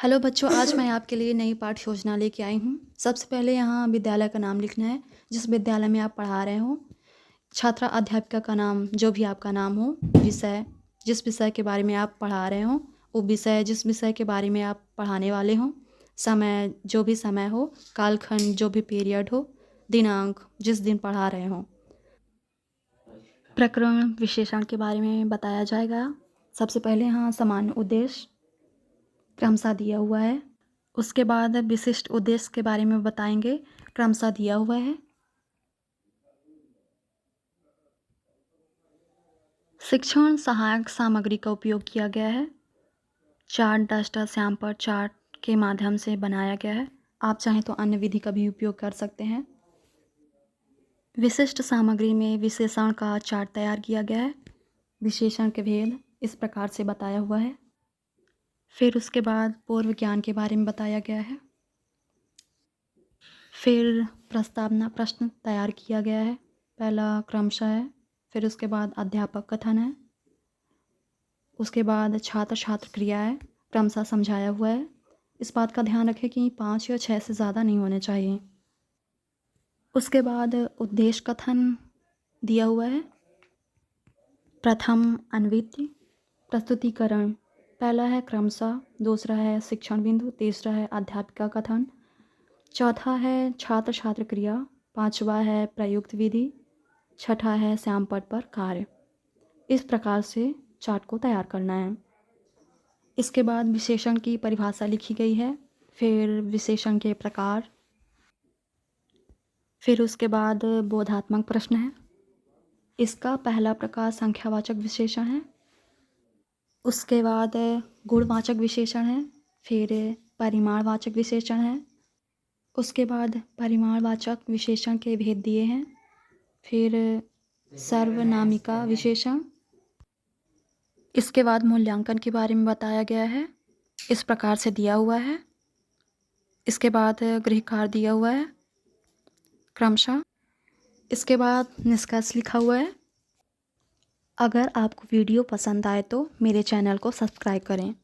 Hello बच्चों, आज मैं आपके लिए नई पाठ योजना लेके आई हूँ। सबसे पहले यहाँ विद्यालय का नाम लिखना है, जिस विद्यालय में आप पढ़ा रहे हो। छात्रा अध्यापिका का नाम, जो भी आपका नाम हो। विषय, जिस विषय के बारे में आप पढ़ा रहे हो वो विषय, जिस विषय के बारे में आप पढ़ाने वाले हो। समय, जो भी समय हो। कालखंड, जो भी पीरियड हो। दिनांक, जिस दिन पढ़ा रहे हो। प्रकरण विशेषण के बारे में बताया जाएगा। सबसे पहले यहाँ सामान्य उद्देश्य क्रमशः दिया हुआ है। उसके बाद विशिष्ट उद्देश्य के बारे में बताएंगे, क्रमशः दिया हुआ है। शिक्षण सहायक सामग्री का उपयोग किया गया है। चार्ट डस्टर श्यामपट्ट चार्ट के माध्यम से बनाया गया है। आप चाहें तो अन्य विधि का भी उपयोग कर सकते हैं। विशिष्ट सामग्री में विशेषण का चार्ट तैयार किया गया है। विशेषण के भेद इस प्रकार से बताया हुआ है। फिर उसके बाद पूर्व ज्ञान के बारे में बताया गया है। फिर प्रस्तावना प्रश्न तैयार किया गया है। पहला क्रमशः है, फिर उसके बाद अध्यापक कथन है, उसके बाद छात्र छात्र क्रिया है, क्रमशः समझाया हुआ है। इस बात का ध्यान रखें कि 5 या 6 से ज़्यादा नहीं होने चाहिए। उसके बाद उद्देश्य कथन दिया हुआ है। प्रथम अन्विति प्रस्तुतिकरण, पहला है क्रमशः, दूसरा है शिक्षण बिंदु, तीसरा है अध्यापिका कथन, चौथा है छात्र छात्र क्रिया, पांचवा है प्रयुक्त विधि, छठा है श्यामपट्ट पर कार्य। इस प्रकार से चार्ट को तैयार करना है। इसके बाद विशेषण की परिभाषा लिखी गई है। फिर विशेषण के प्रकार, फिर उसके बाद बोधात्मक प्रश्न है। इसका पहला प्रकार संख्यावाचक विशेषण है। उसके बाद गुणवाचक विशेषण है। फिर परिमाणवाचक विशेषण है। उसके बाद परिमाणवाचक विशेषण के भेद दिए हैं। फिर सर्वनामिका विशेषण। इसके बाद मूल्यांकन के बारे में बताया गया है, इस प्रकार से दिया हुआ है। इसके बाद गृहकार दिया हुआ है क्रमशः। इसके बाद निष्कर्ष लिखा हुआ है। अगर आपको वीडियो पसंद आए तो मेरे चैनल को सब्सक्राइब करें।